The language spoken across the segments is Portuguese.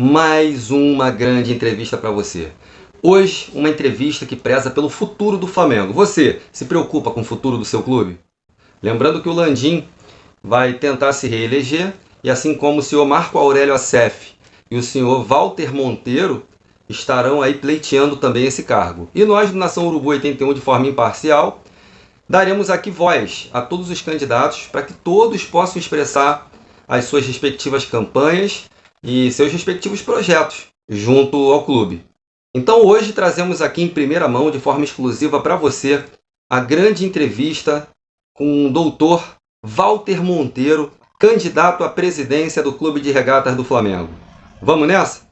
mais uma grande entrevista para você. Hoje, uma entrevista que preza pelo futuro do Flamengo. Você se preocupa com o futuro do seu clube? Lembrando que o Landim vai tentar se reeleger, e assim como o senhor Marco Aurélio Assef e o senhor Walter Monteiro estarão aí pleiteando também esse cargo. E nós, do Nação Urubu 81, de forma imparcial, daremos aqui voz a todos os candidatos para que todos possam expressar as suas respectivas campanhas e seus respectivos projetos junto ao clube. Então hoje trazemos aqui em primeira mão, de forma exclusiva para você, a grande entrevista com o doutor Walter Monteiro, candidato à presidência do Clube de Regatas do Flamengo. Vamos nessa?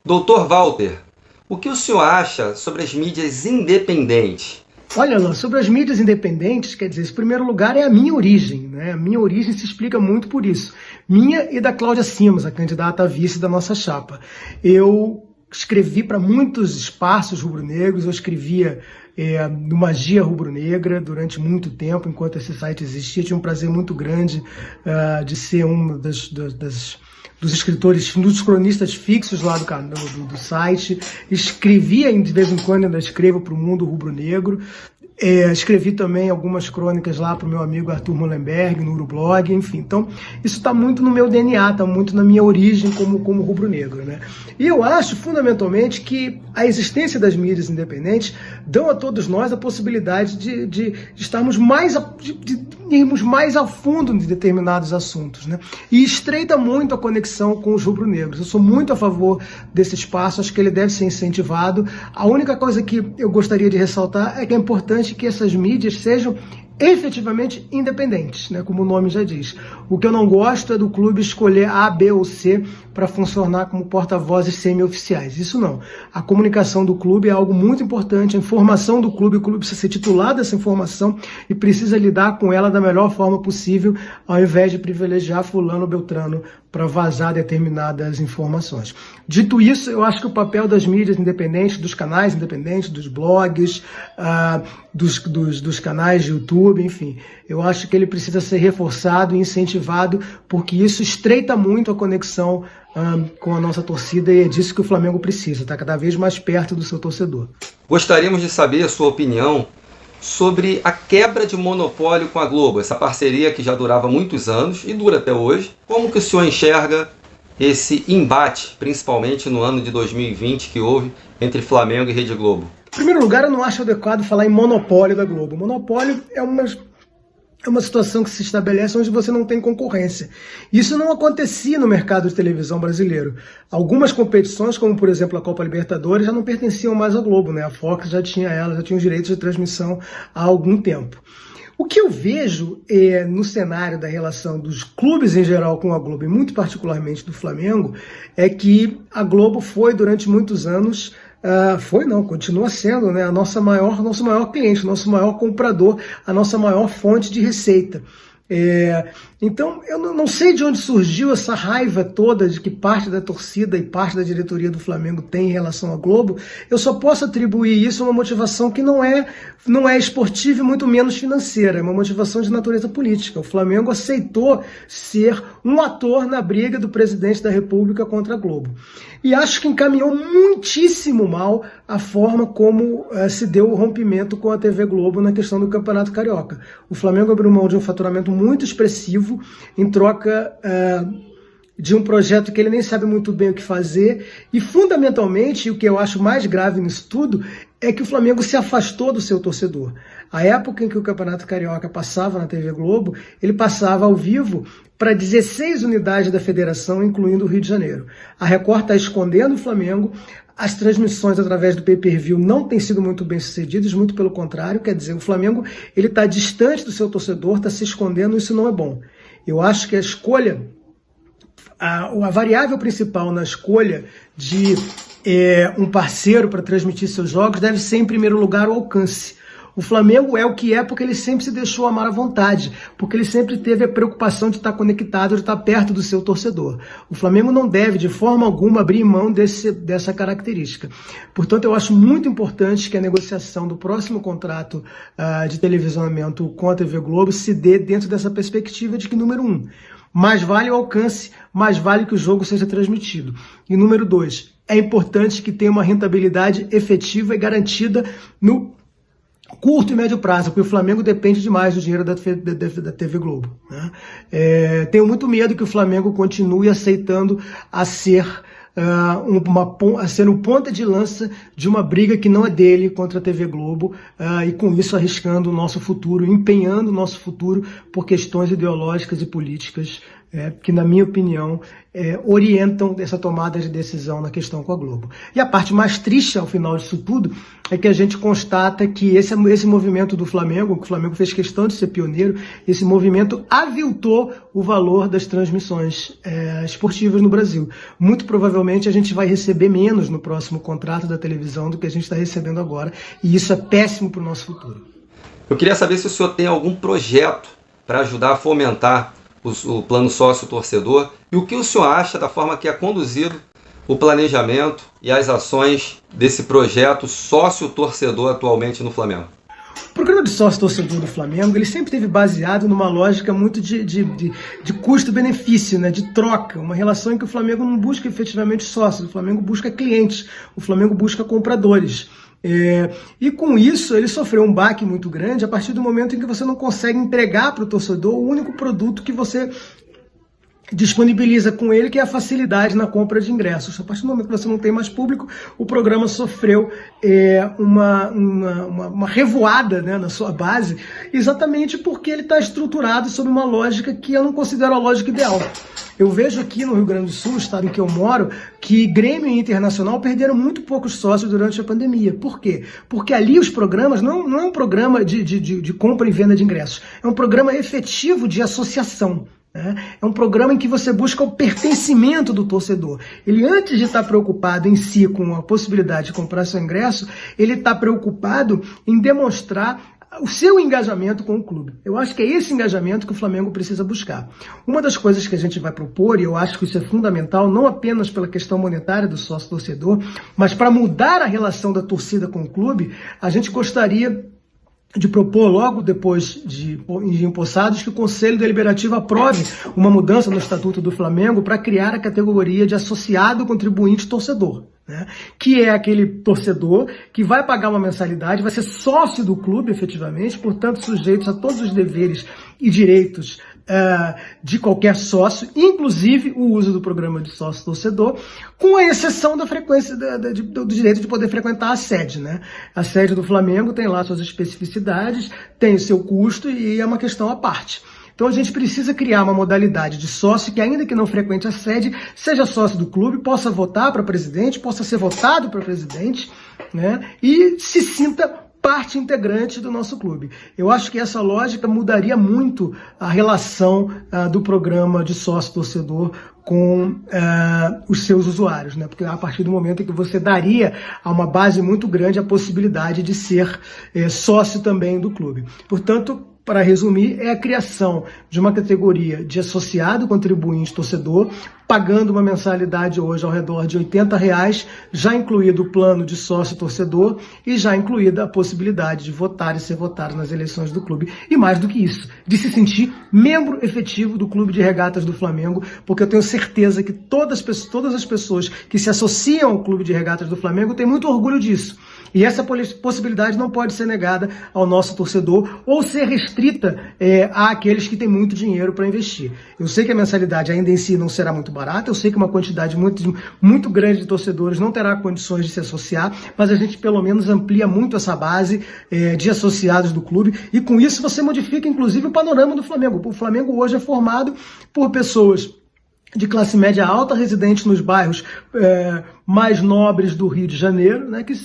Doutor Walter, o que o senhor acha sobre as mídias independentes? Olha, Alan, sobre as mídias independentes, quer dizer, em primeiro lugar é a minha origem, né? A minha origem se explica muito por isso. Minha e da Cláudia Simas, a candidata a vice da nossa chapa. Eu escrevi para muitos espaços rubro-negros, eu escrevia no Magia Rubro-Negra durante muito tempo, enquanto esse site existia. Tinha um prazer muito grande de ser um dos escritores, dos cronistas fixos lá do site. Escrevia de vez em quando, ainda escrevo para o Mundo Rubro-Negro. Escrevi também algumas crônicas lá para o meu amigo Arthur Mullenberg, no Urublog, enfim. Então, isso está muito no meu DNA, está muito na minha origem como rubro-negro, né? E eu acho, fundamentalmente, que a existência das mídias independentes dão a todos nós a possibilidade de estarmos de irmos mais a fundo em determinados assuntos, né? E estreita muito a conexão com os rubro-negros. Eu sou muito a favor desse espaço, acho que ele deve ser incentivado. A única coisa que eu gostaria de ressaltar é que é importante que essas mídias sejam efetivamente independentes, né, como o nome já diz. O que eu não gosto é do clube escolher A, B ou C para funcionar como porta-vozes semi-oficiais. Isso não. A comunicação do clube é algo muito importante, a informação do clube, o clube precisa ser titular dessa informação e precisa lidar com ela da melhor forma possível, ao invés de privilegiar fulano ou beltrano para vazar determinadas informações. Dito isso, eu acho que o papel das mídias independentes, dos canais independentes, dos blogs, dos canais de YouTube, enfim, eu acho que ele precisa ser reforçado e incentivado, porque isso estreita muito a conexão com a nossa torcida, e é disso que o Flamengo precisa, está cada vez mais perto do seu torcedor. Gostaríamos de saber a sua opinião sobre a quebra de monopólio com a Globo, essa parceria que já durava muitos anos e dura até hoje. Como que o senhor enxerga esse embate, principalmente no ano de 2020 que houve entre Flamengo e Rede Globo? Em primeiro lugar, eu não acho adequado falar em monopólio da Globo. Monopólio é uma situação que se estabelece onde você não tem concorrência. Isso não acontecia no mercado de televisão brasileiro. Algumas competições, como por exemplo a Copa Libertadores, já não pertenciam mais à Globo, né? A Fox já tinha os direitos de transmissão há algum tempo. O que eu vejo no cenário da relação dos clubes em geral com a Globo, e muito particularmente do Flamengo, é que a Globo foi durante muitos anos, continua sendo, né, nosso maior cliente, nosso maior comprador, a nossa maior fonte de receita. Então, eu não sei de onde surgiu essa raiva toda de que parte da torcida e parte da diretoria do Flamengo tem em relação à Globo. Eu só posso atribuir isso a uma motivação que não é esportiva e muito menos financeira, é uma motivação de natureza política. O Flamengo aceitou ser um ator na briga do presidente da República contra a Globo. E acho que encaminhou muitíssimo mal a forma como se deu o rompimento com a TV Globo na questão do Campeonato Carioca. O Flamengo abriu mão de um faturamento muito expressivo em troca de um projeto que ele nem sabe muito bem o que fazer, e fundamentalmente, o que eu acho mais grave nisso tudo, é que o Flamengo se afastou do seu torcedor. A época em que o Campeonato Carioca passava na TV Globo, ele passava ao vivo para 16 unidades da federação, incluindo o Rio de Janeiro. A Record está escondendo o Flamengo, as transmissões através do pay-per-view não têm sido muito bem sucedidas, muito pelo contrário, quer dizer, o Flamengo está distante do seu torcedor, está se escondendo, isso não é bom. Eu acho que a variável principal na escolha de um parceiro para transmitir seus jogos deve ser, em primeiro lugar, o alcance. O Flamengo é o que é porque ele sempre se deixou amar à vontade, porque ele sempre teve a preocupação de estar conectado, de estar perto do seu torcedor. O Flamengo não deve, de forma alguma, abrir mão dessa característica. Portanto, eu acho muito importante que a negociação do próximo contrato de televisionamento com a TV Globo se dê dentro dessa perspectiva de que, número 1, mais vale o alcance, mais vale que o jogo seja transmitido. E número 2, é importante que tenha uma rentabilidade efetiva e garantida no curto e médio prazo, porque o Flamengo depende demais do dinheiro da TV Globo, né? Tenho muito medo que o Flamengo continue aceitando a ser um ponta de lança de uma briga que não é dele contra a TV Globo, e com isso arriscando o nosso futuro, empenhando o nosso futuro por questões ideológicas e políticas que, na minha opinião, orientam essa tomada de decisão na questão com a Globo. E a parte mais triste, ao final disso tudo, é que a gente constata que esse movimento do Flamengo, que o Flamengo fez questão de ser pioneiro, esse movimento aviltou o valor das transmissões esportivas no Brasil. Muito provavelmente a gente vai receber menos no próximo contrato da televisão do que a gente está recebendo agora, e isso é péssimo para o nosso futuro. Eu queria saber se o senhor tem algum projeto para ajudar a fomentar o plano sócio-torcedor, e o que o senhor acha da forma que é conduzido o planejamento e as ações desse projeto sócio-torcedor atualmente no Flamengo? O programa de sócio-torcedor do Flamengo, ele sempre esteve baseado numa lógica muito de custo-benefício, né, de troca, uma relação em que o Flamengo não busca efetivamente sócios, o Flamengo busca clientes, o Flamengo busca compradores. E com isso ele sofreu um baque muito grande a partir do momento em que você não consegue entregar para o torcedor o único produto que você disponibiliza com ele, que é a facilidade na compra de ingressos. A partir do momento que você não tem mais público, o programa sofreu uma revoada, né, na sua base, exatamente porque ele está estruturado sob uma lógica que eu não considero a lógica ideal. Eu vejo aqui no Rio Grande do Sul, estado em que eu moro, que Grêmio e Internacional perderam muito poucos sócios durante a pandemia. Por quê? Porque ali os programas não é um programa de compra e venda de ingressos, é um programa efetivo de associação. É um programa em que você busca o pertencimento do torcedor. Ele, antes de estar preocupado em si com a possibilidade de comprar seu ingresso, ele está preocupado em demonstrar o seu engajamento com o clube. Eu acho que é esse engajamento que o Flamengo precisa buscar. Uma das coisas que a gente vai propor, e eu acho que isso é fundamental, não apenas pela questão monetária do sócio-torcedor, mas para mudar a relação da torcida com o clube, a gente gostaria de propor, logo depois de empossados, que o Conselho Deliberativo aprove uma mudança no Estatuto do Flamengo para criar a categoria de associado contribuinte torcedor, né? Que é aquele torcedor que vai pagar uma mensalidade, vai ser sócio do clube efetivamente, portanto sujeito a todos os deveres e direitos de qualquer sócio, inclusive o uso do programa de sócio-torcedor, com a exceção da frequência do direito de poder frequentar a sede, né? A sede do Flamengo tem lá suas especificidades, tem o seu custo e é uma questão à parte. Então a gente precisa criar uma modalidade de sócio que, ainda que não frequente a sede, seja sócio do clube, possa votar para presidente, possa ser votado para presidente, né? E se sinta parte integrante do nosso clube. Eu acho que essa lógica mudaria muito a relação do programa de sócio-torcedor com os seus usuários, né? Porque a partir do momento em que você daria a uma base muito grande a possibilidade de ser sócio também do clube. Portanto, para resumir, é a criação de uma categoria de associado contribuinte torcedor, pagando uma mensalidade hoje ao redor de R$80, já incluído o plano de sócio torcedor e já incluída a possibilidade de votar e ser votado nas eleições do clube. E mais do que isso, de se sentir membro efetivo do Clube de Regatas do Flamengo, porque eu tenho certeza que todas as pessoas que se associam ao Clube de Regatas do Flamengo têm muito orgulho disso. E essa possibilidade não pode ser negada ao nosso torcedor ou ser restrita àqueles que têm muito dinheiro para investir. Eu sei que a mensalidade ainda em si não será muito barata, eu sei que uma quantidade muito grande de torcedores não terá condições de se associar, mas a gente pelo menos amplia muito essa base de associados do clube, e com isso você modifica inclusive o panorama do Flamengo. O Flamengo hoje é formado por pessoas de classe média alta, residentes nos bairros mais nobres do Rio de Janeiro, né, que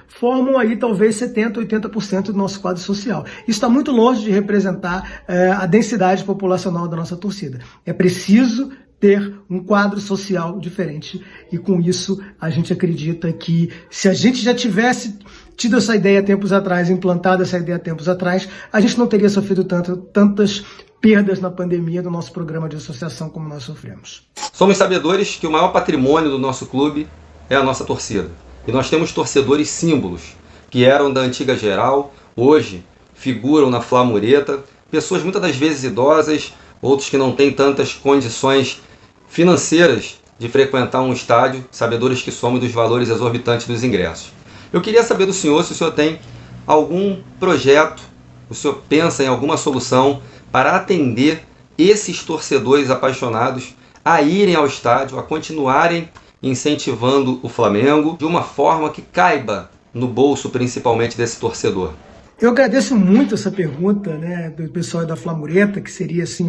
formam aí talvez 70%, 80% do nosso quadro social. Isso está muito longe de representar a densidade populacional da nossa torcida. É preciso ter um quadro social diferente, e com isso a gente acredita que, se a gente já tivesse tido essa ideia tempos atrás, implantado essa ideia tempos atrás, a gente não teria sofrido tantas perdas na pandemia do nosso programa de associação como nós sofremos. Somos sabedores que o maior patrimônio do nosso clube é a nossa torcida. E nós temos torcedores símbolos, que eram da antiga geral, hoje figuram na Flamureta, pessoas muitas das vezes idosas, outros que não têm tantas condições financeiras de frequentar um estádio, sabedores que somos dos valores exorbitantes dos ingressos. Eu queria saber do senhor se o senhor tem algum projeto, o senhor pensa em alguma solução para atender esses torcedores apaixonados a irem ao estádio, a continuarem incentivando o Flamengo de uma forma que caiba no bolso principalmente desse torcedor. Eu agradeço muito essa pergunta, né, do pessoal da Flamureta, que seria assim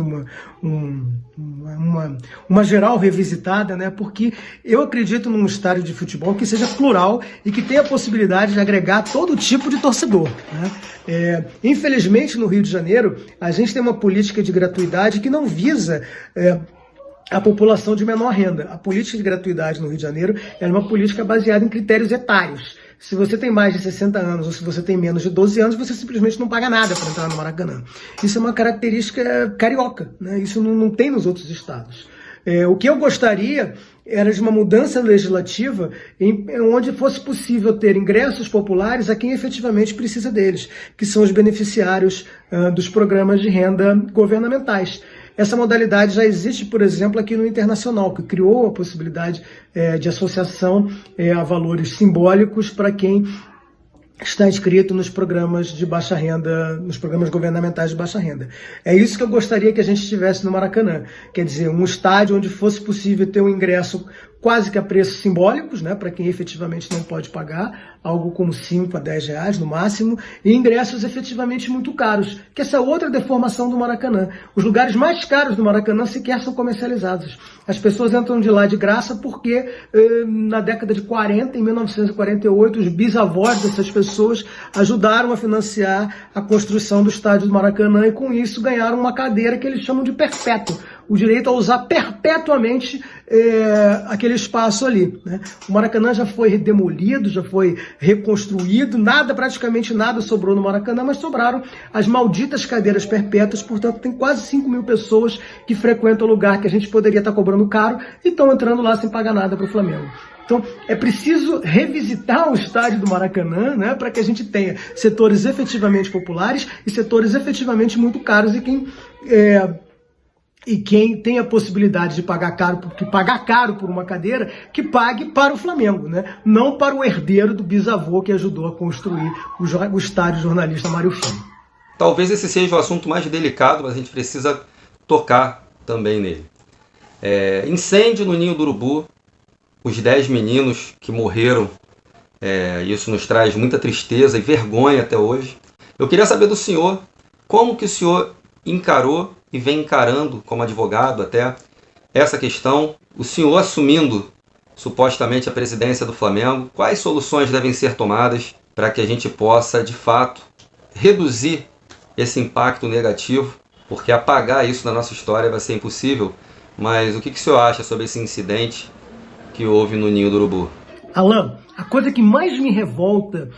uma geral revisitada, né, porque eu acredito num estádio de futebol que seja plural e que tenha a possibilidade de agregar todo tipo de torcedor, né? Infelizmente, no Rio de Janeiro, a gente tem uma política de gratuidade que não visa a população de menor renda. A política de gratuidade no Rio de Janeiro é uma política baseada em critérios etários. Se você tem mais de 60 anos ou se você tem menos de 12 anos, você simplesmente não paga nada para entrar no Maracanã. Isso é uma característica carioca, né? Isso não tem nos outros estados. O que eu gostaria era de uma mudança legislativa onde fosse possível ter ingressos populares a quem efetivamente precisa deles, que são os beneficiários dos programas de renda governamentais. Essa modalidade já existe, por exemplo, aqui no Internacional, que criou a possibilidade de associação a valores simbólicos para quem está inscrito nos programas de baixa renda, nos programas governamentais de baixa renda. É isso que eu gostaria que a gente tivesse no Maracanã. Quer dizer, um estádio onde fosse possível ter um ingresso quase que a preços simbólicos, né, para quem efetivamente não pode pagar, algo como 5 a 10 reais no máximo, e ingressos efetivamente muito caros, que essa é outra deformação do Maracanã. Os lugares mais caros do Maracanã sequer são comercializados. As pessoas entram de lá de graça porque na década de 40, em 1948, os bisavós dessas pessoas ajudaram a financiar a construção do estádio do Maracanã e com isso ganharam uma cadeira que eles chamam de perpétuo, o direito a usar perpetuamente aquele espaço ali, né? O Maracanã já foi demolido, já foi reconstruído, praticamente nada sobrou no Maracanã, mas sobraram as malditas cadeiras perpétuas, portanto tem quase 5 mil pessoas que frequentam o lugar que a gente poderia estar cobrando caro e estão entrando lá sem pagar nada para o Flamengo. Então é preciso revisitar o estádio do Maracanã, né, para que a gente tenha setores efetivamente populares e setores efetivamente muito caros e quem tem a possibilidade de pagar caro por uma cadeira, que pague para o Flamengo, né? Não para o herdeiro do bisavô que ajudou a construir o estádio jornalista Mário Filho. Talvez esse seja o assunto mais delicado, mas a gente precisa tocar também nele. Incêndio no Ninho do Urubu, os 10 meninos que morreram, isso nos traz muita tristeza e vergonha até hoje. Eu queria saber do senhor, como que o senhor encarou e vem encarando como advogado até essa questão, o senhor assumindo supostamente a presidência do Flamengo, quais soluções devem ser tomadas para que a gente possa, de fato, reduzir esse impacto negativo, porque apagar isso na nossa história vai ser impossível, mas o que o senhor acha sobre esse incidente que houve no Ninho do Urubu? Alan, a coisa que mais me revoltou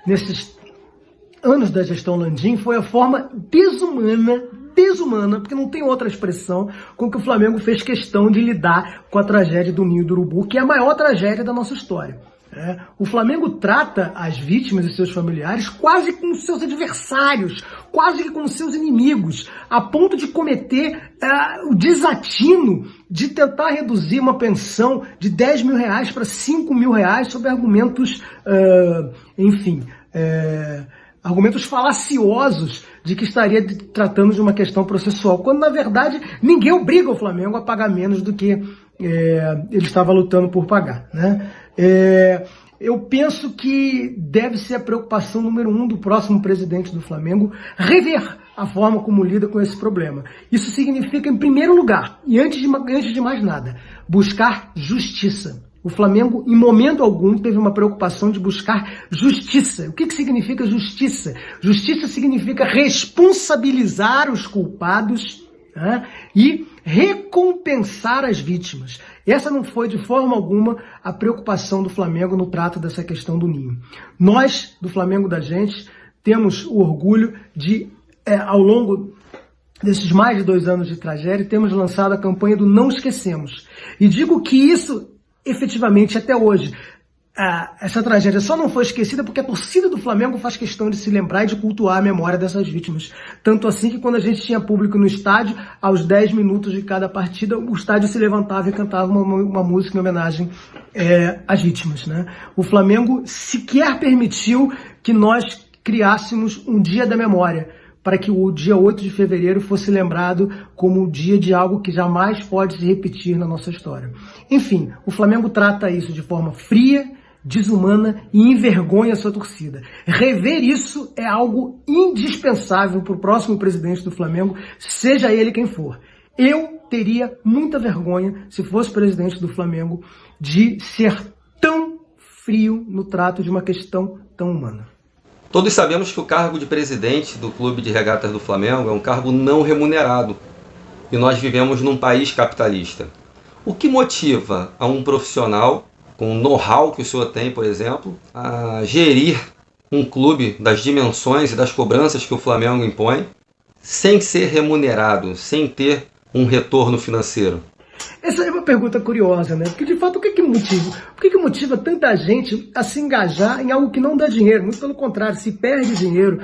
nesses anos da gestão Landim foi a forma desumana, porque não tem outra expressão, com que o Flamengo fez questão de lidar com a tragédia do Ninho do Urubu, que é a maior tragédia da nossa história. O Flamengo trata as vítimas e seus familiares quase como seus adversários, quase que como seus inimigos, a ponto de cometer o desatino de tentar reduzir uma pensão de 10 mil reais para 5 mil reais sob argumentos, argumentos falaciosos de que estaria tratando de uma questão processual, quando na verdade ninguém obriga o Flamengo a pagar menos do que ele estava lutando por pagar, né? Eu penso que deve ser a preocupação número 1 do próximo presidente do Flamengo rever a forma como lida com esse problema. Isso significa, em primeiro lugar, e antes de mais nada, buscar justiça. O Flamengo, em momento algum, teve uma preocupação de buscar justiça. O que significa justiça? Justiça significa responsabilizar os culpados, né, e recompensar as vítimas. Essa não foi de forma alguma a preocupação do Flamengo no trato dessa questão do Ninho. Nós, do Flamengo da gente, temos o orgulho de, ao longo desses mais de 2 anos de tragédia, temos lançado a campanha do Não Esquecemos. E digo que isso, efetivamente, até hoje, essa tragédia só não foi esquecida porque a torcida do Flamengo faz questão de se lembrar e de cultuar a memória dessas vítimas. Tanto assim que quando a gente tinha público no estádio, aos 10 minutos de cada partida, o estádio se levantava e cantava uma música em homenagem às vítimas, né? O Flamengo sequer permitiu que nós criássemos um dia da memória, para que o dia 8 de fevereiro fosse lembrado como o dia de algo que jamais pode se repetir na nossa história. Enfim, o Flamengo trata isso de forma fria, desumana e envergonha a sua torcida. Rever isso é algo indispensável para o próximo presidente do Flamengo, seja ele quem for. Eu teria muita vergonha, se fosse presidente do Flamengo, de ser tão frio no trato de uma questão tão humana. Todos sabemos que o cargo de presidente do Clube de Regatas do Flamengo é um cargo não remunerado. E nós vivemos num país capitalista. O que motiva a um profissional, com o know-how que o senhor tem, por exemplo, a gerir um clube das dimensões e das cobranças que o Flamengo impõe, sem ser remunerado, sem ter um retorno financeiro? Essa é uma pergunta curiosa, né? Porque, de fato, o que motiva tanta gente a se engajar em algo que não dá dinheiro? Muito pelo contrário, se perde dinheiro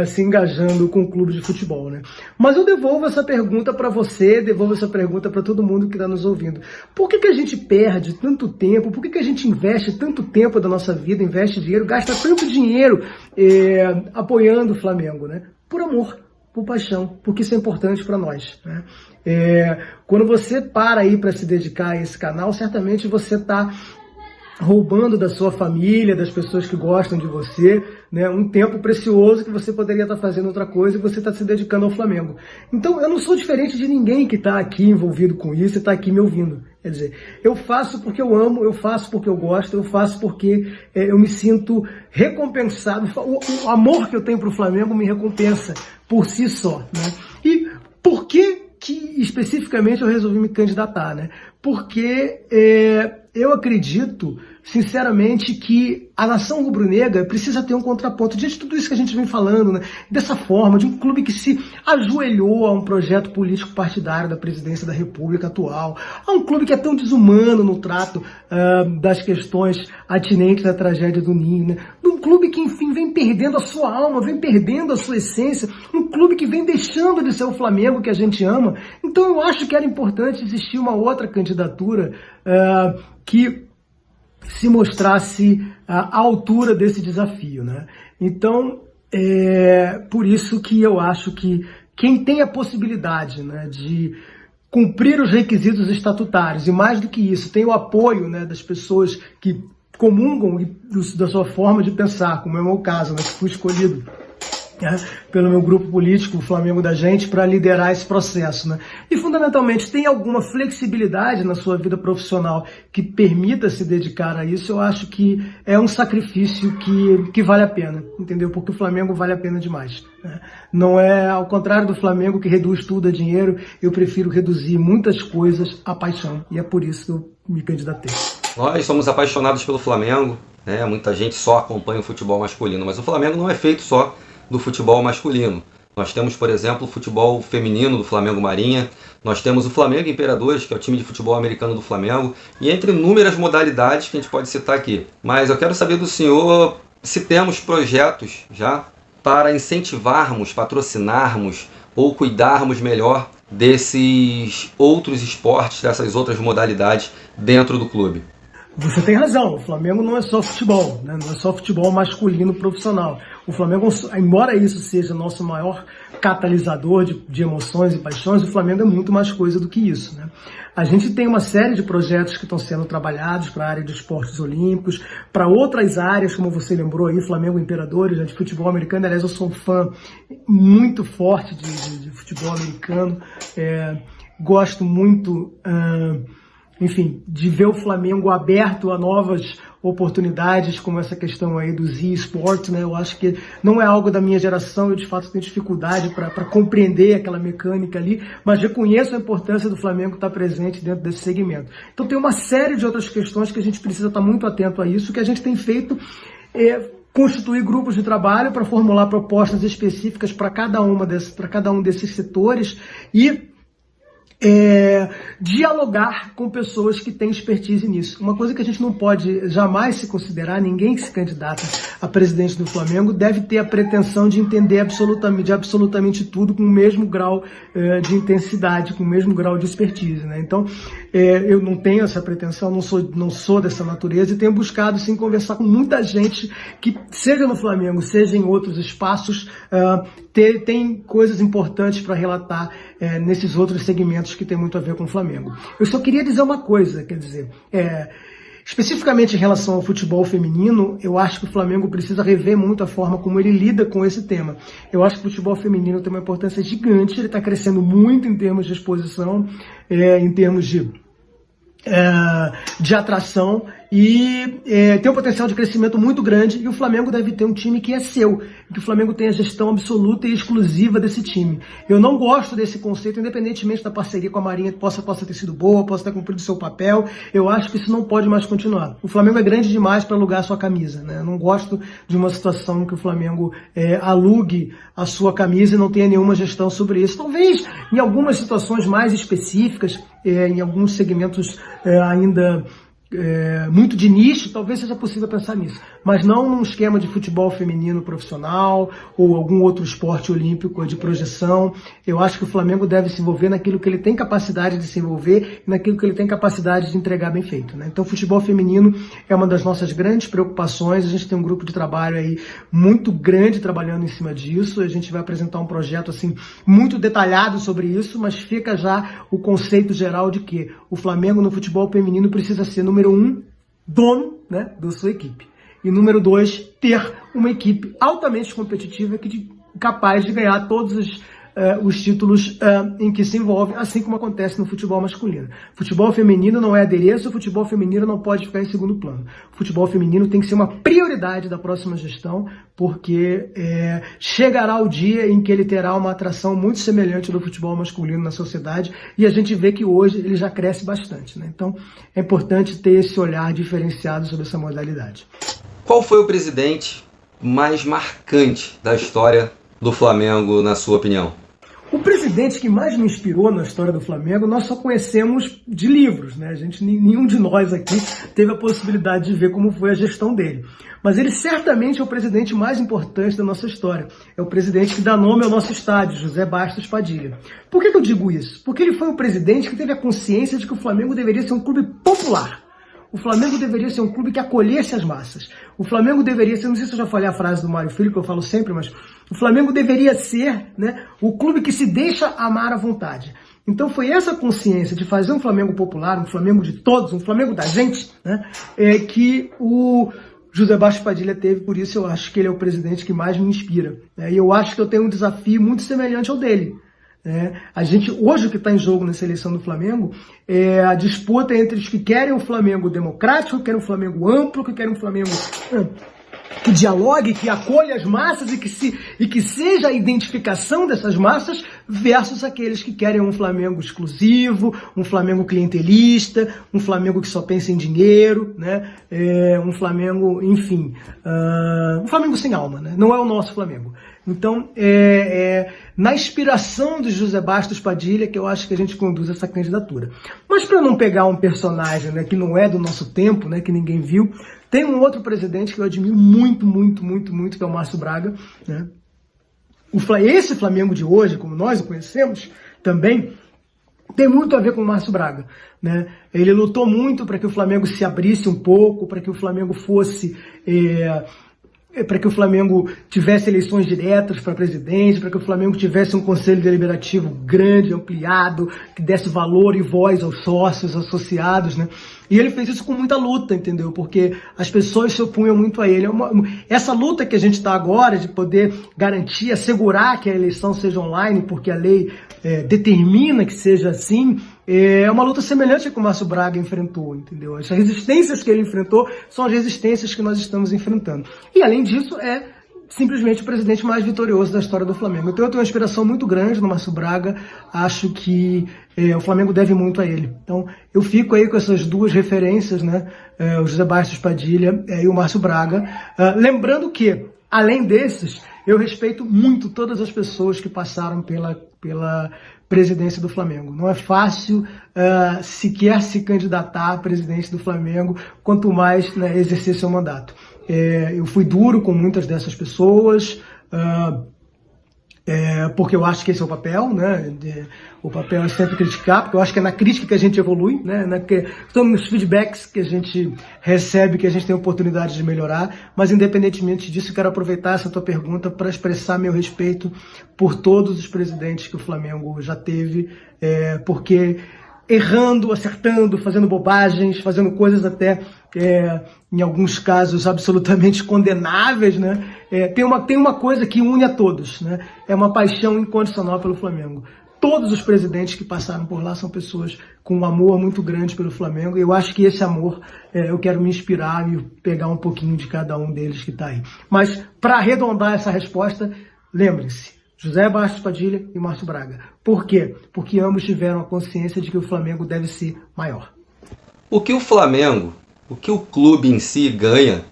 se engajando com o clube de futebol, né? Mas eu devolvo essa pergunta para você, devolvo essa pergunta para todo mundo que está nos ouvindo. Por que a gente perde tanto tempo? Por que a gente investe tanto tempo da nossa vida, investe dinheiro, gasta tanto dinheiro apoiando o Flamengo, né? Por amor, por paixão, porque isso é importante para nós, né? Quando você para aí para se dedicar a esse canal, certamente você está roubando da sua família, das pessoas que gostam de você, né, um tempo precioso que você poderia estar fazendo outra coisa e você está se dedicando ao Flamengo. Então eu não sou diferente de ninguém que está aqui envolvido com isso e está aqui me ouvindo. Quer dizer, eu faço porque eu amo, eu faço porque eu gosto, eu faço porque eu me sinto recompensado. O amor que eu tenho para o Flamengo me recompensa por si só, né? E por que especificamente eu resolvi me candidatar, né? Porque eu acredito, sinceramente, que a nação rubro-negra precisa ter um contraponto diante de tudo isso que a gente vem falando, né? Dessa forma, de um clube que se ajoelhou a um projeto político partidário da presidência da República atual, a um clube que é tão desumano no trato das questões atinentes à tragédia do Ninho, né? De um clube que, enfim, vem perdendo a sua alma, vem perdendo a sua essência, um clube que vem deixando de ser o Flamengo que a gente ama. Então eu acho que era importante existir uma outra candidatura que se mostrasse à altura desse desafio, né? Então, por isso que eu acho que quem tem a possibilidade, né, de cumprir os requisitos estatutários e, mais do que isso, tem o apoio, né, das pessoas que comungam da sua forma de pensar, como é o meu caso, né, que fui escolhido pelo meu grupo político, o Flamengo da Gente, para liderar esse processo, né? E, fundamentalmente, tem alguma flexibilidade na sua vida profissional que permita se dedicar a isso, eu acho que é um sacrifício que vale a pena, entendeu? Porque o Flamengo vale a pena demais, né? Não é ao contrário do Flamengo, que reduz tudo a dinheiro, eu prefiro reduzir muitas coisas à paixão, e é por isso que eu me candidatei. Nós somos apaixonados pelo Flamengo, né? Muita gente só acompanha o futebol masculino, mas o Flamengo não é feito só do futebol masculino. Nós temos, por exemplo, o futebol feminino do Flamengo Marinha, nós temos o Flamengo Imperadores, que é o time de futebol americano do Flamengo, e entre inúmeras modalidades que a gente pode citar aqui. Mas eu quero saber do senhor se temos projetos já para incentivarmos, patrocinarmos ou cuidarmos melhor desses outros esportes, dessas outras modalidades dentro do clube. Você tem razão, o Flamengo não é só futebol, né? Não é só futebol masculino profissional. O Flamengo, embora isso seja nosso maior catalisador de emoções e paixões, o Flamengo é muito mais coisa do que isso, né? A gente tem uma série de projetos que estão sendo trabalhados para a área de esportes olímpicos, para outras áreas, como você lembrou aí, Flamengo Imperadores, né, de futebol americano. Aliás, eu sou um fã muito forte de futebol americano, gosto muito... enfim, de ver o Flamengo aberto a novas oportunidades, como essa questão aí dos e-sports, né? Eu acho que não é algo da minha geração, eu de fato tenho dificuldade para compreender aquela mecânica ali, mas reconheço a importância do Flamengo estar presente dentro desse segmento. Então tem uma série de outras questões que a gente precisa estar muito atento a isso, que a gente tem feito constituir grupos de trabalho para formular propostas específicas para cada um desses setores e dialogar com pessoas que têm expertise nisso. Uma coisa que a gente não pode jamais se considerar, ninguém que se candidata a presidente do Flamengo deve ter a pretensão de entender absolutamente tudo com o mesmo grau de intensidade, com o mesmo grau de expertise, né? Então, eu não tenho essa pretensão, não sou dessa natureza e tenho buscado, sim, conversar com muita gente que, seja no Flamengo, seja em outros espaços, tem coisas importantes para relatar nesses outros segmentos que tem muito a ver com o Flamengo. Eu só queria dizer uma coisa, quer dizer, especificamente em relação ao futebol feminino, eu acho que o Flamengo precisa rever muito a forma como ele lida com esse tema. Eu acho que o futebol feminino tem uma importância gigante, ele está crescendo muito em termos de exposição, em termos de atração e tem um potencial de crescimento muito grande e o Flamengo deve ter um time que é seu, que o Flamengo tenha a gestão absoluta e exclusiva desse time. Eu não gosto desse conceito, independentemente da parceria com a Marinha, que possa ter sido boa, possa ter cumprido seu papel, eu acho que isso não pode mais continuar. O Flamengo é grande demais para alugar a sua camisa, né? Eu não gosto de uma situação que o Flamengo alugue a sua camisa e não tenha nenhuma gestão sobre isso. Talvez em algumas situações mais específicas, em alguns segmentos ainda muito de nicho, talvez seja possível pensar nisso, mas não num esquema de futebol feminino profissional ou algum outro esporte olímpico de projeção. Eu acho que o Flamengo deve se envolver naquilo que ele tem capacidade de se envolver e naquilo que ele tem capacidade de entregar bem feito, né? Então, o futebol feminino é uma das nossas grandes preocupações. A gente tem um grupo de trabalho aí muito grande trabalhando em cima disso. A gente vai apresentar um projeto assim muito detalhado sobre isso, mas fica já o conceito geral de que o Flamengo no futebol feminino precisa ser, número 1, dono, né, da sua equipe. E número 2, ter uma equipe altamente competitiva capaz de ganhar todos os títulos em que se envolve, assim como acontece no futebol masculino. Futebol feminino não é adereço, o futebol feminino não pode ficar em segundo plano. O futebol feminino tem que ser uma prioridade da próxima gestão, porque chegará o dia em que ele terá uma atração muito semelhante do futebol masculino na sociedade, e a gente vê que hoje ele já cresce bastante, né? Então é importante ter esse olhar diferenciado sobre essa modalidade. Qual foi o presidente mais marcante da história do Flamengo, na sua opinião? O presidente que mais me inspirou na história do Flamengo, nós só conhecemos de livros, né? Nenhum de nós aqui teve a possibilidade de ver como foi a gestão dele. Mas ele certamente é o presidente mais importante da nossa história. É o presidente que dá nome ao nosso estádio, José Bastos Padilha. Por que eu digo isso? Porque ele foi um presidente que teve a consciência de que o Flamengo deveria ser um clube popular. O Flamengo deveria ser um clube que acolhesse as massas. O Flamengo deveria ser, não sei se eu já falei a frase do Mário Filho, que eu falo sempre, mas o Flamengo deveria ser, né, o clube que se deixa amar à vontade. Então foi essa consciência de fazer um Flamengo popular, um Flamengo de todos, um Flamengo da gente, né, que o José Bastos Padilha teve. Por isso eu acho que ele é o presidente que mais me inspira, né, e eu acho que eu tenho um desafio muito semelhante ao dele. A gente, hoje o que está em jogo nessa eleição do Flamengo é a disputa entre os que querem um Flamengo democrático, que querem um Flamengo amplo, que querem um Flamengo que dialogue, que acolha as massas e que seja a identificação dessas massas, versus aqueles que querem um Flamengo exclusivo, um Flamengo clientelista, um Flamengo que só pensa em dinheiro, né? Um Flamengo, enfim, um Flamengo sem alma, né? Não é o nosso Flamengo. Então, na inspiração de José Bastos Padilha que eu acho que a gente conduz essa candidatura. Mas para não pegar um personagem, né, que não é do nosso tempo, né, que ninguém viu, tem um outro presidente que eu admiro muito, muito, muito, muito, que é o Márcio Braga, né? Esse Flamengo de hoje, como nós o conhecemos, também tem muito a ver com o Márcio Braga, né? Ele lutou muito para que o Flamengo se abrisse um pouco, para que o Flamengo fosse... para que o Flamengo tivesse eleições diretas para presidente, para que o Flamengo tivesse um conselho deliberativo grande, ampliado, que desse valor e voz aos sócios, associados, né? E ele fez isso com muita luta, entendeu? Porque as pessoas se opunham muito a ele. Essa luta que a gente está agora, de poder garantir, assegurar que a eleição seja online, porque a lei determina que seja assim, é uma luta semelhante à que o Márcio Braga enfrentou, entendeu? As resistências que ele enfrentou são as resistências que nós estamos enfrentando. E, além disso, é simplesmente o presidente mais vitorioso da história do Flamengo. Então eu tenho uma inspiração muito grande no Márcio Braga, acho que o Flamengo deve muito a ele. Então eu fico aí com essas duas referências, né? O José Bastos Padilha e o Márcio Braga. Lembrando que, além desses, eu respeito muito todas as pessoas que passaram pela presidência do Flamengo. Não é fácil sequer se candidatar à presidência do Flamengo, quanto mais, né, exercer seu mandato. Eu fui duro com muitas dessas pessoas, porque eu acho que esse é o papel, né? O papel é sempre criticar, porque eu acho que é na crítica que a gente evolui, né? São nos feedbacks que a gente recebe, que a gente tem oportunidade de melhorar, mas independentemente disso, eu quero aproveitar essa tua pergunta para expressar meu respeito por todos os presidentes que o Flamengo já teve, porque errando, acertando, fazendo bobagens, fazendo coisas até, em alguns casos, absolutamente condenáveis, né? Tem uma coisa que une a todos, né? É uma paixão incondicional pelo Flamengo. Todos os presidentes que passaram por lá são pessoas com um amor muito grande pelo Flamengo, e eu acho que esse amor, eu quero me inspirar e pegar um pouquinho de cada um deles que está aí. Mas, para arredondar essa resposta, lembre-se, José Bastos Padilha e Márcio Braga. Por quê? Porque ambos tiveram a consciência de que o Flamengo deve ser maior. O que o Flamengo, o que o clube em si ganha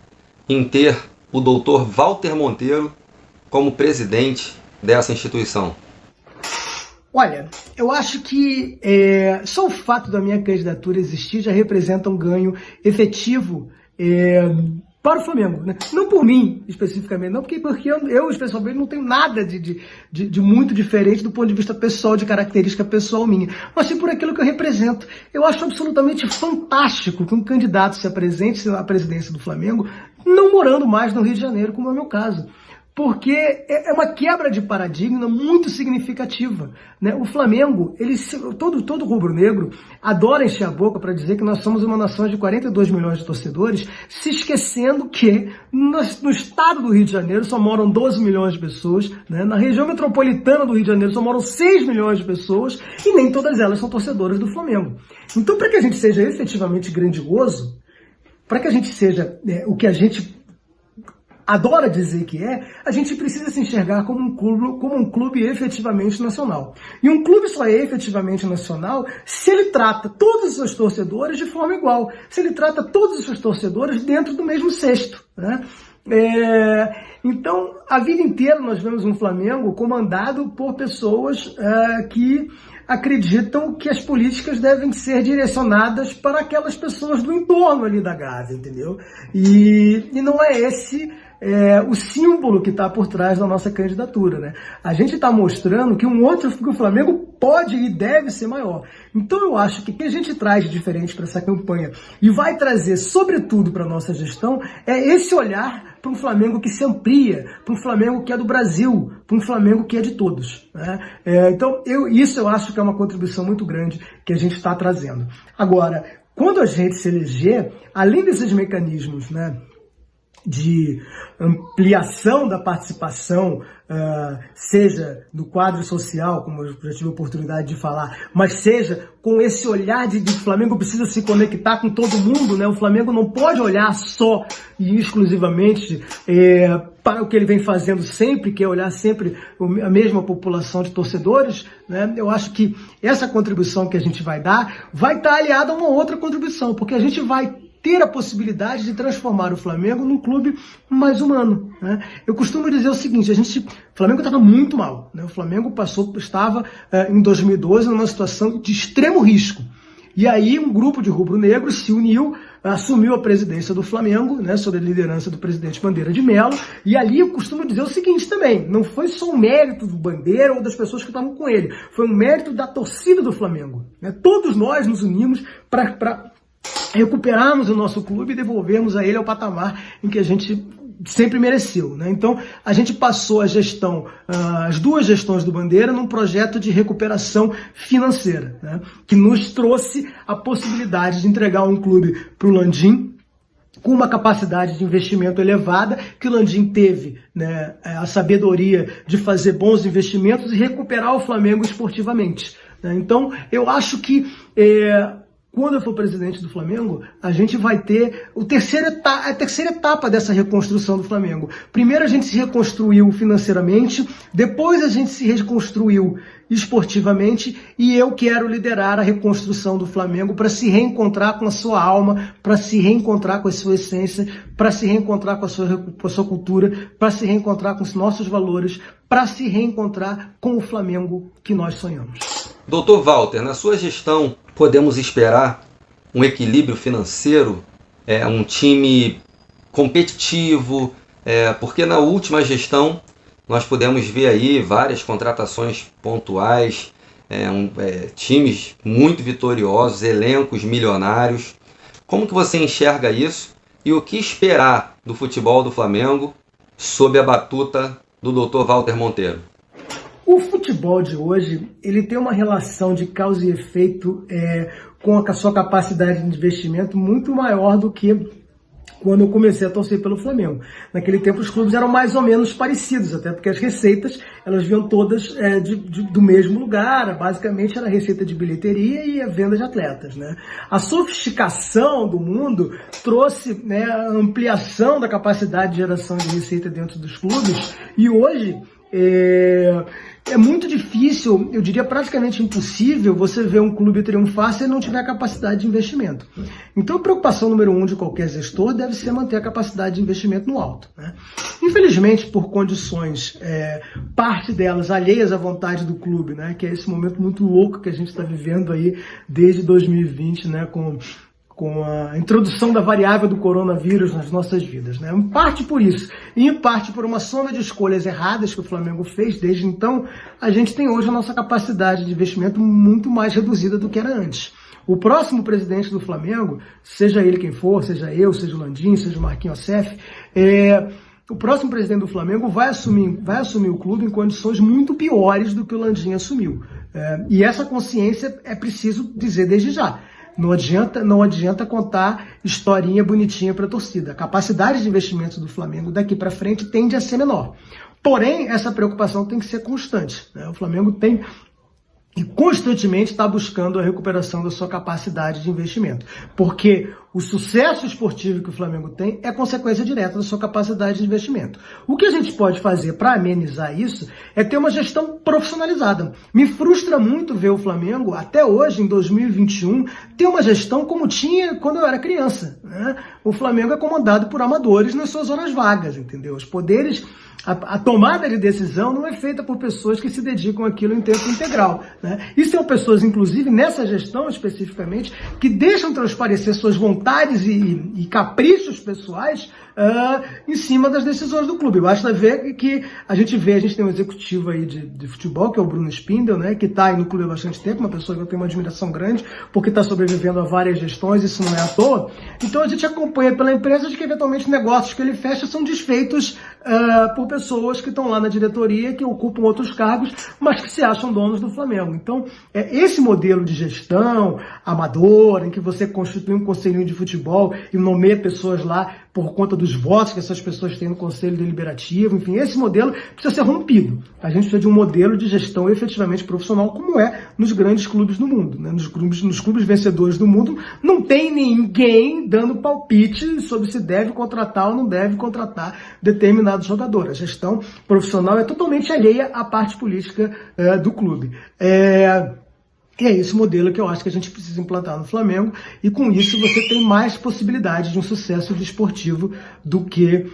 em ter o doutor Walter Monteiro como presidente dessa instituição? Olha, eu acho que só o fato da minha candidatura existir já representa um ganho efetivo para o Flamengo, né? Não por mim, especificamente, não, porque eu especialmente, não tenho nada de muito diferente do ponto de vista pessoal, de característica pessoal minha, mas sim por aquilo que eu represento. Eu acho absolutamente fantástico que um candidato se apresente à presidência do Flamengo não morando mais no Rio de Janeiro, como é o meu caso. Porque é uma quebra de paradigma muito significativa, né? O Flamengo, todo rubro-negro adora encher a boca para dizer que nós somos uma nação de 42 milhões de torcedores, se esquecendo que no estado do Rio de Janeiro só moram 12 milhões de pessoas, né? Na região metropolitana do Rio de Janeiro só moram 6 milhões de pessoas e nem todas elas são torcedoras do Flamengo. Então, para que a gente seja efetivamente grandioso, para que a gente seja o que a gente adora dizer que a gente precisa se enxergar como um clube efetivamente nacional. E um clube só é efetivamente nacional se ele trata todos os seus torcedores de forma igual, se ele trata todos os seus torcedores dentro do mesmo cesto, né? Então, a vida inteira nós vemos um Flamengo comandado por pessoas que acreditam que as políticas devem ser direcionadas para aquelas pessoas do entorno ali da Gávea, entendeu? E não é esse o símbolo que está por trás da nossa candidatura, né? A gente está mostrando que que o Flamengo pode e deve ser maior. Então eu acho que o que a gente traz de diferente para essa campanha e vai trazer, sobretudo, para a nossa gestão, é esse olhar para um Flamengo que se amplia, para um Flamengo que é do Brasil, para um Flamengo que é de todos, né? Então isso eu acho que é uma contribuição muito grande que a gente está trazendo. Agora, quando a gente se eleger, além desses mecanismos, né, de ampliação da participação, seja no quadro social, como eu já tive a oportunidade de falar, mas seja com esse olhar de que o Flamengo precisa se conectar com todo mundo, né? O Flamengo não pode olhar só e exclusivamente para o que ele vem fazendo sempre, que é olhar sempre a mesma população de torcedores, né? Eu acho que essa contribuição que a gente vai dar vai estar aliada a uma outra contribuição, porque a gente vai ter a possibilidade de transformar o Flamengo num clube mais humano, né? Eu costumo dizer o seguinte, o Flamengo estava muito mal, né? O Flamengo estava em 2012 numa situação de extremo risco. E aí um grupo de rubro-negros se uniu, assumiu a presidência do Flamengo, né, sob a liderança do presidente Bandeira de Mello, e ali eu costumo dizer o seguinte também, não foi só um mérito do Bandeira ou das pessoas que estavam com ele, foi um mérito da torcida do Flamengo, né? Todos nós nos unimos para recuperarmos o nosso clube e devolvermos a ele ao patamar em que a gente sempre mereceu, né? Então, a gente passou a gestão, as duas gestões do Bandeira, num projeto de recuperação financeira, né, que nos trouxe a possibilidade de entregar um clube para o Landim com uma capacidade de investimento elevada, que o Landim teve, né, a sabedoria de fazer bons investimentos e recuperar o Flamengo esportivamente, né? Então, eu acho que quando eu for presidente do Flamengo, a gente vai ter a terceira etapa dessa reconstrução do Flamengo. Primeiro a gente se reconstruiu financeiramente, depois a gente se reconstruiu esportivamente, e eu quero liderar a reconstrução do Flamengo para se reencontrar com a sua alma, para se reencontrar com a sua essência, para se reencontrar com a sua cultura, para se reencontrar com os nossos valores, para se reencontrar com o Flamengo que nós sonhamos. Dr. Walter, na sua gestão, podemos esperar um equilíbrio financeiro, um time competitivo, porque na última gestão nós pudemos ver aí várias contratações pontuais, times muito vitoriosos, elencos milionários. Como que você enxerga isso e o que esperar do futebol do Flamengo sob a batuta do Dr. Walter Monteiro? O futebol de hoje, ele tem uma relação de causa e efeito com a sua capacidade de investimento muito maior do que quando eu comecei a torcer pelo Flamengo. Naquele tempo os clubes eram mais ou menos parecidos, até porque as receitas elas vinham todas do mesmo lugar, basicamente era a receita de bilheteria e a venda de atletas, né? A sofisticação do mundo trouxe, né, a ampliação da capacidade de geração de receita dentro dos clubes, e hoje é muito difícil, eu diria praticamente impossível, você ver um clube triunfar se ele não tiver capacidade de investimento. Então a preocupação número 1 de qualquer gestor deve ser manter a capacidade de investimento no alto, né? Infelizmente, por condições, parte delas alheias à vontade do clube, né, que é esse momento muito louco que a gente está vivendo aí desde 2020, né, com a introdução da variável do coronavírus nas nossas vidas, né? Em parte por isso, e em parte por uma soma de escolhas erradas que o Flamengo fez desde então, a gente tem hoje a nossa capacidade de investimento muito mais reduzida do que era antes. O próximo presidente do Flamengo, seja ele quem for, seja eu, seja o Landim, seja o Marquinhos Assef, o próximo presidente do Flamengo vai assumir o clube em condições muito piores do que o Landim assumiu. E essa consciência é preciso dizer desde já. Não adianta contar historinha bonitinha para a torcida. A capacidade de investimento do Flamengo daqui para frente tende a ser menor. Porém, essa preocupação tem que ser constante, né? O Flamengo tem e constantemente está buscando a recuperação da sua capacidade de investimento. Porque o sucesso esportivo que o Flamengo tem é consequência direta da sua capacidade de investimento. O que a gente pode fazer para amenizar isso é ter uma gestão profissionalizada. Me frustra muito ver o Flamengo, até hoje, em 2021, ter uma gestão como tinha quando eu era criança, né? O Flamengo é comandado por amadores nas suas horas vagas, entendeu? Os poderes... A tomada de decisão não é feita por pessoas que se dedicam àquilo em tempo integral, né? E são pessoas, inclusive, nessa gestão especificamente, que deixam transparecer suas vontades e caprichos pessoais em cima das decisões do clube. Basta ver que a gente tem um executivo aí de futebol, que é o Bruno Spindel, né, que está aí no clube há bastante tempo, uma pessoa que eu tenho uma admiração grande, porque está sobrevivendo a várias gestões, isso não é à toa. Então a gente acompanha pela empresa de que eventualmente negócios que ele fecha são desfeitos por pessoas que estão lá na diretoria, que ocupam outros cargos, mas que se acham donos do Flamengo. Então, esse modelo de gestão amadora, em que você constitui um conselhinho de futebol e nomeia pessoas lá por conta dos votos que essas pessoas têm no Conselho Deliberativo, enfim, esse modelo precisa ser rompido. A gente precisa de um modelo de gestão efetivamente profissional, como é nos grandes clubes do mundo, né? Nos clubes vencedores do mundo, não tem ninguém dando palpite sobre se deve contratar ou não deve contratar determinado jogador. A gestão profissional é totalmente alheia à parte política do clube. E é esse modelo que eu acho que a gente precisa implantar no Flamengo, e com isso você tem mais possibilidade de um sucesso desportivo do que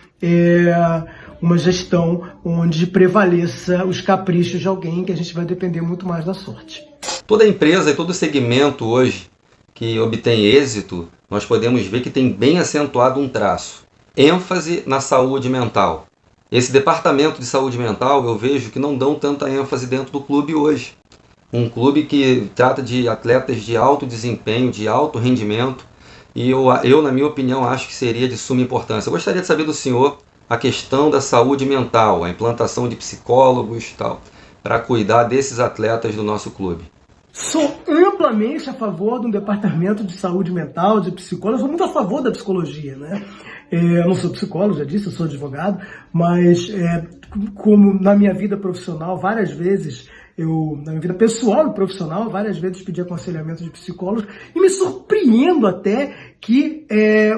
uma gestão onde prevaleça os caprichos de alguém, que a gente vai depender muito mais da sorte. Toda empresa e todo segmento hoje que obtém êxito, nós podemos ver que tem bem acentuado um traço: ênfase na saúde mental. Esse departamento de saúde mental eu vejo que não dão tanta ênfase dentro do clube hoje. Um clube que trata de atletas de alto desempenho, de alto rendimento, e eu, na minha opinião, acho que seria de suma importância. Eu gostaria de saber do senhor a questão da saúde mental, a implantação de psicólogos e tal, para cuidar desses atletas do nosso clube. Sou amplamente a favor de um departamento de saúde mental, de psicólogos, sou muito a favor da psicologia, né? Eu não sou psicólogo, já disse, eu sou advogado, mas como na minha vida profissional, várias vezes Eu, na minha vida pessoal e profissional, várias vezes pedi aconselhamento de psicólogos e me surpreendo até que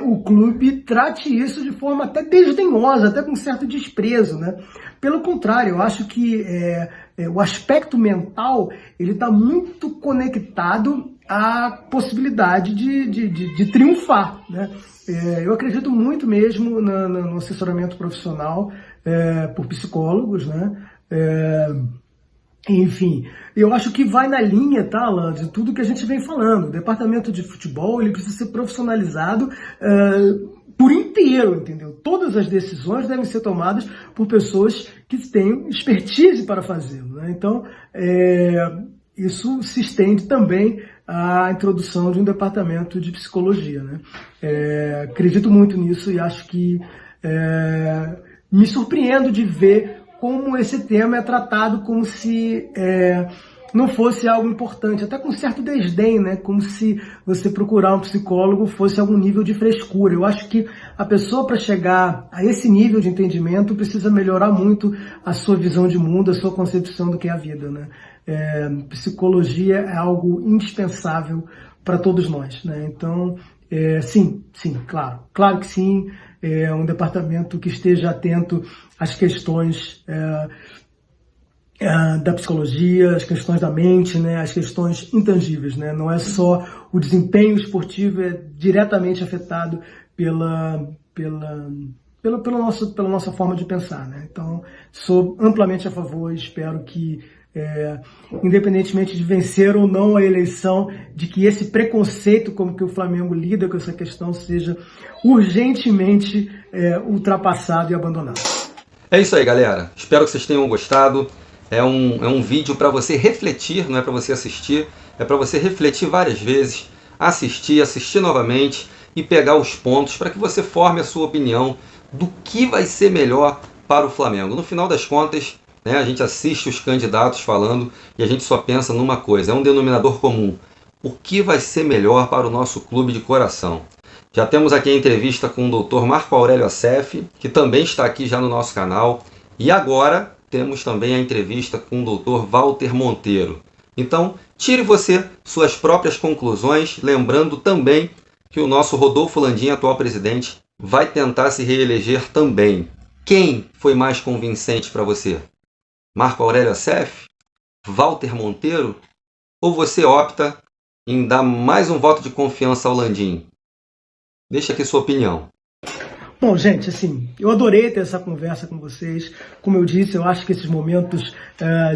o clube trate isso de forma até desdenhosa, até com certo desprezo, né? Pelo contrário, eu acho que o aspecto mental ele está muito conectado à possibilidade de triunfar, né? Eu acredito muito mesmo no assessoramento profissional por psicólogos, né? Enfim, eu acho que vai na linha, tá, Alan, de tudo que a gente vem falando. O departamento de futebol ele precisa ser profissionalizado por inteiro, entendeu? Todas as decisões devem ser tomadas por pessoas que tenham expertise para fazê-lo, né? Então, isso se estende também à introdução de um departamento de psicologia, né? Acredito muito nisso e acho que me surpreendo de ver como esse tema é tratado como se não fosse algo importante, até com certo desdém, né? Como se você procurar um psicólogo fosse algum nível de frescura. Eu acho que a pessoa, para chegar a esse nível de entendimento, precisa melhorar muito a sua visão de mundo, a sua concepção do que é a vida, né? Psicologia é algo indispensável para todos nós, né? Então, sim, claro que sim. É um departamento que esteja atento às questões da psicologia, as questões da mente, né, as questões intangíveis, né? Não é só o desempenho esportivo, é diretamente afetado pela nossa forma de pensar, né? Então, sou amplamente a favor e espero que, independentemente de vencer ou não a eleição, de que esse preconceito como que o Flamengo lida com essa questão seja urgentemente ultrapassado e abandonado. É isso aí, galera. Espero que vocês tenham gostado. É um vídeo para você refletir, não é para você assistir. É para você refletir várias vezes, assistir novamente e pegar os pontos para que você forme a sua opinião do que vai ser melhor para o Flamengo. No final das contas, né, a gente assiste os candidatos falando e a gente só pensa numa coisa, é um denominador comum. O que vai ser melhor para o nosso clube de coração? Já temos aqui a entrevista com o Dr. Marco Aurélio Assef, que também está aqui já no nosso canal. E agora temos também a entrevista com o Dr. Walter Monteiro. Então, tire você suas próprias conclusões, lembrando também que o nosso Rodolfo Landim, atual presidente, vai tentar se reeleger também. Quem foi mais convincente para você? Marco Aurélio Assef? Walter Monteiro? Ou você opta em dar mais um voto de confiança ao Landim? Deixa aqui sua opinião. Bom, gente, assim, eu adorei ter essa conversa com vocês. Como eu disse, eu acho que esses momentos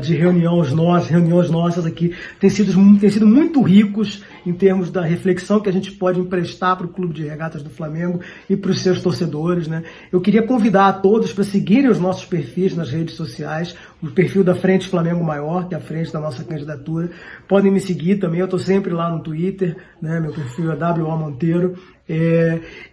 de reuniões nossas aqui têm sido muito ricos em termos da reflexão que a gente pode emprestar para o Clube de Regatas do Flamengo e para os seus torcedores, né? Eu queria convidar a todos para seguirem os nossos perfis nas redes sociais, o perfil da Frente Flamengo Maior, que é a frente da nossa candidatura. Podem me seguir também, eu estou sempre lá no Twitter, né? Meu perfil é WO Monteiro.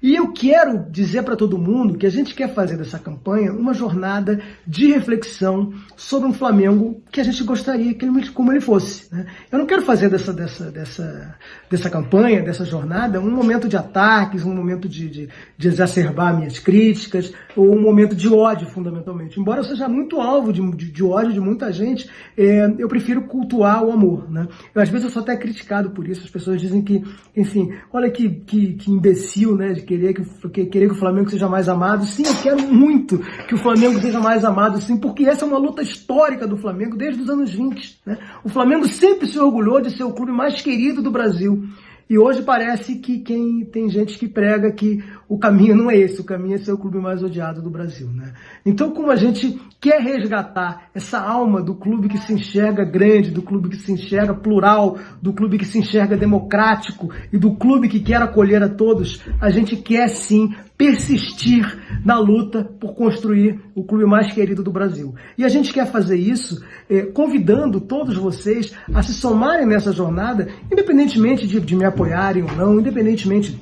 E eu quero dizer para todo mundo que a gente quer fazer dessa campanha uma jornada de reflexão sobre um Flamengo que a gente gostaria como ele fosse, né? Eu não quero fazer dessa campanha, dessa jornada, um momento de ataques, um momento de exacerbar minhas críticas, ou um momento de ódio, fundamentalmente. Embora eu seja muito alvo de ódio de muita gente, eu prefiro cultuar o amor, né? Às vezes eu sou até criticado por isso, as pessoas dizem que, enfim, olha que imbecil, né, de querer que o Flamengo seja mais amado. Sim, eu quero muito que o Flamengo seja mais amado, sim, porque essa é uma luta histórica do Flamengo desde os anos 20, né? O Flamengo sempre se orgulhou de ser o clube mais querido do Brasil. E hoje parece que tem gente que prega que o caminho não é esse, o caminho é ser o clube mais odiado do Brasil, né? Então, como a gente quer resgatar essa alma do clube que se enxerga grande, do clube que se enxerga plural, do clube que se enxerga democrático e do clube que quer acolher a todos, a gente quer sim persistir na luta por construir o clube mais querido do Brasil. E a gente quer fazer isso convidando todos vocês a se somarem nessa jornada, independentemente de me apoiarem ou não, independentemente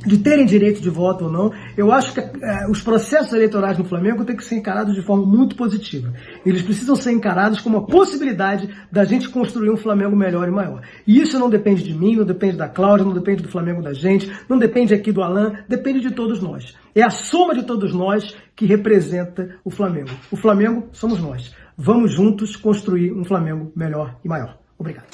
de terem direito de voto ou não. Eu acho que os processos eleitorais no Flamengo têm que ser encarados de forma muito positiva. Eles precisam ser encarados como a possibilidade da gente construir um Flamengo melhor e maior. E isso não depende de mim, não depende da Cláudia, não depende do Flamengo da gente, não depende aqui do Alan, depende de todos nós. É a soma de todos nós que representa o Flamengo. O Flamengo somos nós. Vamos juntos construir um Flamengo melhor e maior. Obrigado.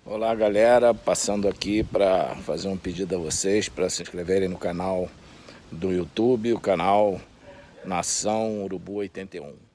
Olá, galera, passando aqui para fazer um pedido a vocês para se inscreverem no canal do YouTube, o canal Nação Urubu 81.